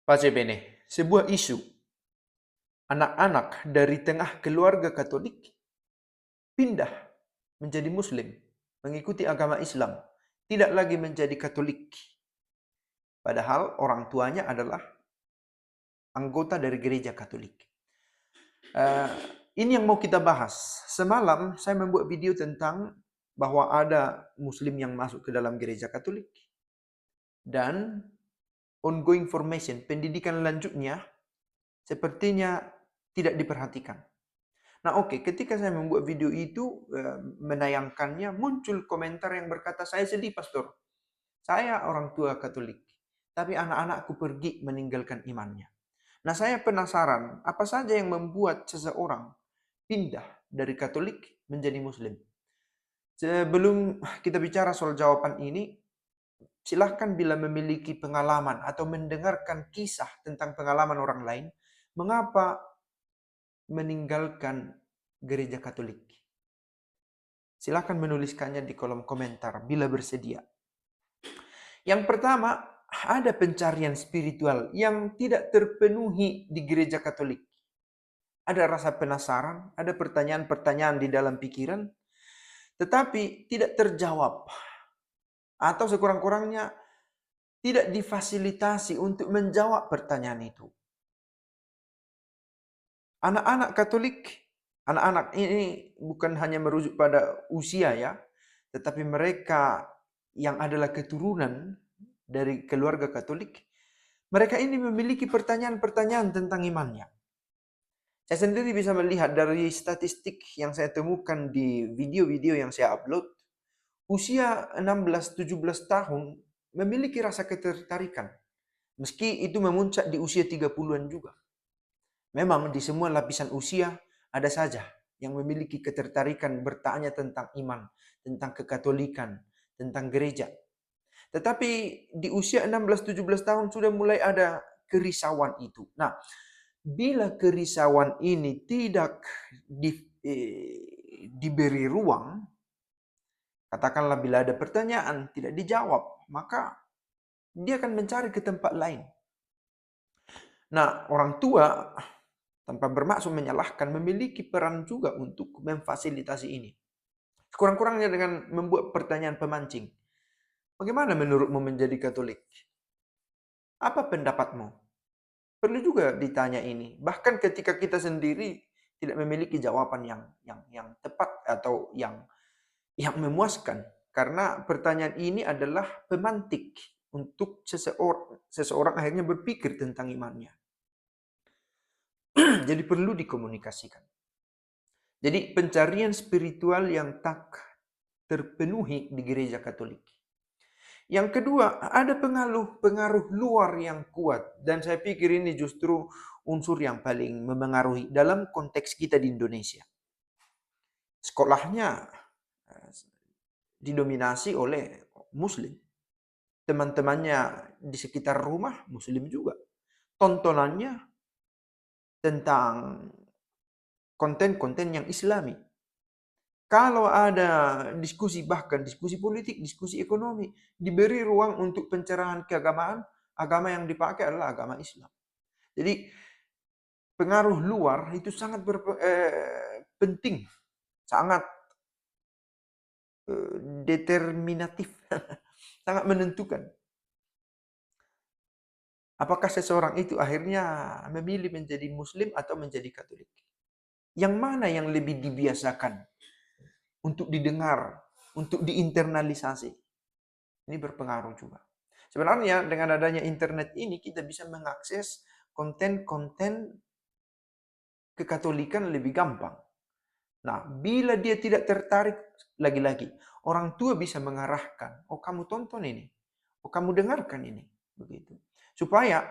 Pace bene, sebuah isu anak-anak dari tengah keluarga Katolik pindah menjadi Muslim, mengikuti agama Islam, tidak lagi menjadi Katolik. Padahal orang tuanya adalah anggota dari gereja Katolik. Eh, ini yang mau kita bahas. Semalam saya membuat video tentang bahwa ada Muslim yang masuk ke dalam gereja Katolik dan ongoing formation, pendidikan lanjutnya sepertinya tidak diperhatikan. Nah oke, ketika saya membuat video itu, menayangkannya, muncul komentar yang berkata, saya sedih pastor, saya orang tua Katolik, tapi anak-anakku pergi meninggalkan imannya. Nah saya penasaran, apa saja yang membuat seseorang pindah dari Katolik menjadi Muslim? Sebelum kita bicara soal jawaban ini, silahkan bila memiliki pengalaman atau mendengarkan kisah tentang pengalaman orang lain, mengapa meninggalkan gereja Katolik? Silahkan menuliskannya di kolom komentar bila bersedia. Yang pertama, ada pencarian spiritual yang tidak terpenuhi di gereja Katolik. Ada rasa penasaran, ada pertanyaan-pertanyaan di dalam pikiran, tetapi tidak terjawab. Atau sekurang-kurangnya tidak difasilitasi untuk menjawab pertanyaan itu. Anak-anak Katolik, anak-anak ini bukan hanya merujuk pada usia ya, tetapi mereka yang adalah keturunan dari keluarga Katolik, mereka ini memiliki pertanyaan-pertanyaan tentang imannya. Saya sendiri bisa melihat dari statistik yang saya temukan di video-video yang saya upload, usia 16-17 tahun memiliki rasa ketertarikan. Meski itu memuncak di usia 30-an juga. Memang di semua lapisan usia ada saja yang memiliki ketertarikan bertanya tentang iman, tentang kekatolikan, tentang gereja. Tetapi di usia 16-17 tahun sudah mulai ada kerisauan itu. Nah, bila kerisauan ini tidak diberi ruang, katakanlah bila ada pertanyaan tidak dijawab, maka dia akan mencari ke tempat lain. Nah, orang tua tanpa bermaksud menyalahkan memiliki peran juga untuk memfasilitasi ini. Kurang-kurangnya dengan membuat pertanyaan pemancing. Bagaimana menurutmu menjadi Katolik? Apa pendapatmu? Perlu juga ditanya ini. Bahkan ketika kita sendiri tidak memiliki jawaban yang tepat atau yang memuaskan. Karena pertanyaan ini adalah pemantik untuk seseorang akhirnya berpikir tentang imannya. Jadi perlu dikomunikasikan. Jadi pencarian spiritual yang tak terpenuhi di gereja Katolik. Yang kedua, ada pengaruh luar yang kuat. Dan saya pikir ini justru unsur yang paling memengaruhi dalam konteks kita di Indonesia. Sekolahnya didominasi oleh Muslim. Teman-temannya di sekitar rumah Muslim juga. Tontonannya tentang konten-konten yang Islami. Kalau ada diskusi, bahkan diskusi politik, diskusi ekonomi, diberi ruang untuk pencerahan keagamaan, agama yang dipakai adalah agama Islam. Jadi pengaruh luar itu sangat penting, sangat determinatif, sangat menentukan. Apakah seseorang itu akhirnya memilih menjadi Muslim atau menjadi Katolik? Yang mana yang lebih dibiasakan untuk didengar, untuk diinternalisasi? Ini berpengaruh juga. Sebenarnya dengan adanya internet ini kita bisa mengakses konten-konten kekatolikan lebih gampang. Nah, bila dia tidak tertarik, lagi-lagi orang tua bisa mengarahkan, oh kamu tonton ini, oh kamu dengarkan ini, begitu. Supaya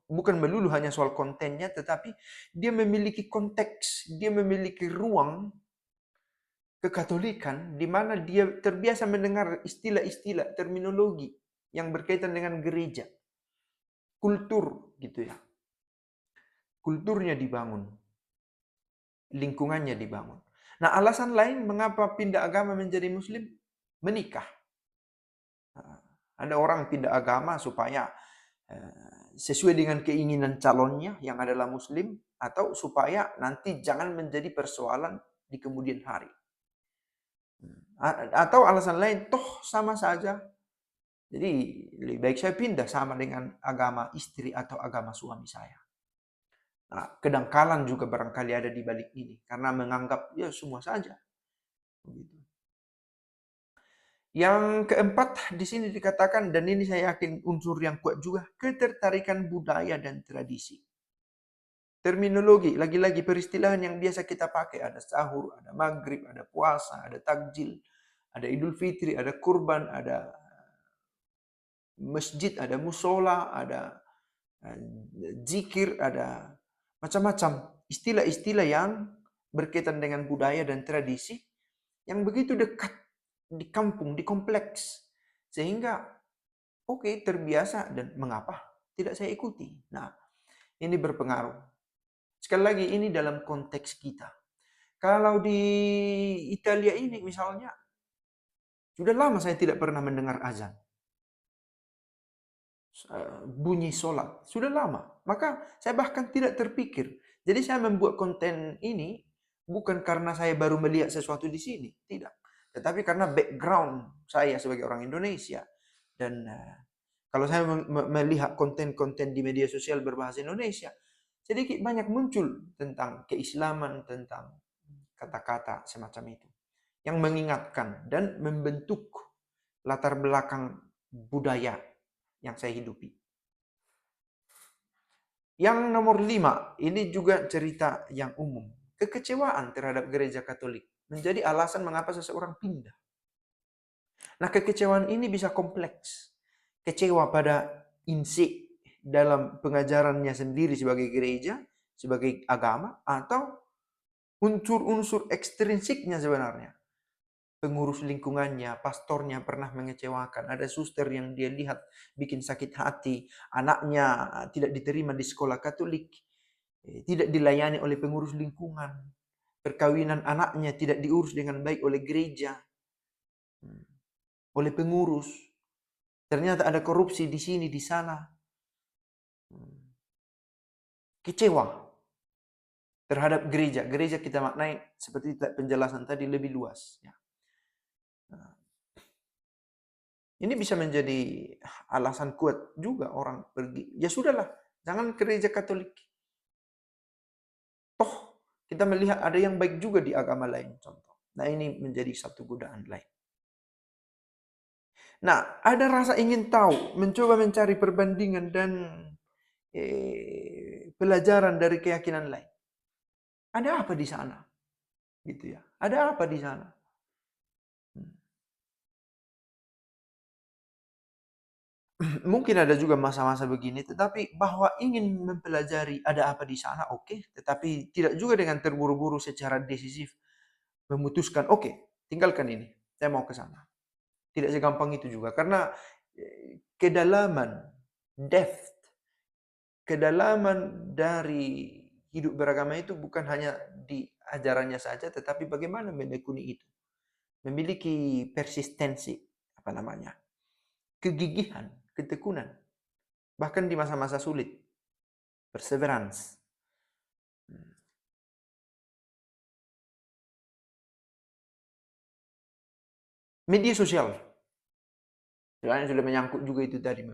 bukan melulu hanya soal kontennya, tetapi dia memiliki konteks, dia memiliki ruang kekatolikan di mana dia terbiasa mendengar istilah-istilah, terminologi yang berkaitan dengan gereja. Kultur gitu ya. Kulturnya dibangun. Lingkungannya dibangun. Nah, alasan lain mengapa pindah agama menjadi Muslim? Menikah. Ada orang pindah agama supaya sesuai dengan keinginan calonnya yang adalah Muslim, atau supaya nanti jangan menjadi persoalan di kemudian hari. Atau alasan lain, toh sama saja. Jadi lebih baik saya pindah sama dengan agama istri atau agama suami saya. Nah, kedangkalan juga barangkali ada di balik ini. Karena menganggap ya semua saja. Begitu. Yang keempat di sini dikatakan, dan ini saya yakin unsur yang kuat juga, ketertarikan budaya dan tradisi. Terminologi, lagi-lagi peristilahan yang biasa kita pakai, ada sahur, ada maghrib, ada puasa, ada takjil, ada idul fitri, ada kurban, ada masjid, ada musola, ada zikir, ada macam-macam istilah-istilah yang berkaitan dengan budaya dan tradisi yang begitu dekat di kampung, di kompleks, sehingga terbiasa, dan mengapa tidak saya ikuti. Nah, ini berpengaruh. Sekali lagi, ini dalam konteks kita. Kalau di Italia ini misalnya, sudah lama saya tidak pernah mendengar azan. Bunyi sholat. Sudah lama. Maka saya bahkan tidak terpikir. Jadi saya membuat konten ini bukan karena saya baru melihat sesuatu di sini. Tidak. Tetapi karena background saya sebagai orang Indonesia. Dan kalau saya melihat konten-konten di media sosial berbahasa Indonesia, sedikit banyak muncul tentang keislaman, tentang kata-kata semacam itu, yang mengingatkan dan membentuk latar belakang budaya yang saya hidupi. Yang nomor 5, ini juga cerita yang umum. Kekecewaan terhadap gereja Katolik menjadi alasan mengapa seseorang pindah. Nah, kekecewaan ini bisa kompleks. Kecewa pada insi dalam pengajarannya sendiri sebagai gereja, sebagai agama, atau unsur-unsur ekstrinsiknya sebenarnya. Pengurus lingkungannya, pastornya pernah mengecewakan. Ada suster yang dia lihat bikin sakit hati. Anaknya tidak diterima di sekolah Katolik. Tidak dilayani oleh pengurus lingkungan. Perkawinan anaknya tidak diurus dengan baik oleh gereja, oleh pengurus. Ternyata ada korupsi di sini, di sana. Kecewa terhadap gereja. Gereja kita maknai seperti penjelasan tadi lebih luas. Ya. Ini bisa menjadi alasan kuat juga orang pergi. Ya sudahlah, jangan ke gereja Katolik. Toh kita melihat ada yang baik juga di agama lain, contoh. Nah, ini menjadi satu godaan lain. Nah, ada rasa ingin tahu, mencoba mencari perbandingan dan pelajaran dari keyakinan lain. Ada apa di sana? Gitu ya. Ada apa di sana? Mungkin ada juga masa-masa begini, tetapi bahwa ingin mempelajari ada apa di sana, oke. Tetapi tidak juga dengan terburu-buru secara decisif memutuskan, oke, tinggalkan ini, saya mau ke sana. Tidak segampang itu juga, karena kedalaman, depth, kedalaman dari hidup beragama itu bukan hanya di ajarannya saja, tetapi bagaimana menekuni itu. Memiliki persistensi, kegigihan, ketekunan. Bahkan di masa-masa sulit. Perseverance. Media sosial. Soalnya sudah menyangkut juga itu tadi,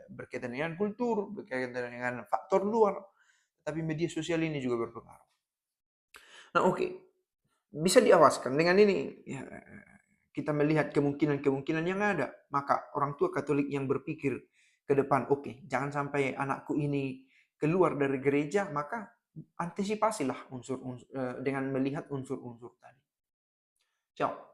berkaitan dengan kultur, berkaitan dengan faktor luar. Tapi media sosial ini juga berpengaruh. Nah, oke. Bisa diawaskan. Dengan ini ya, kita melihat kemungkinan-kemungkinan yang ada. Maka orang tua Katolik yang berpikir ke depan, oke, jangan sampai anakku ini keluar dari gereja, maka antisipasilah dengan melihat unsur-unsur tadi. Ciao.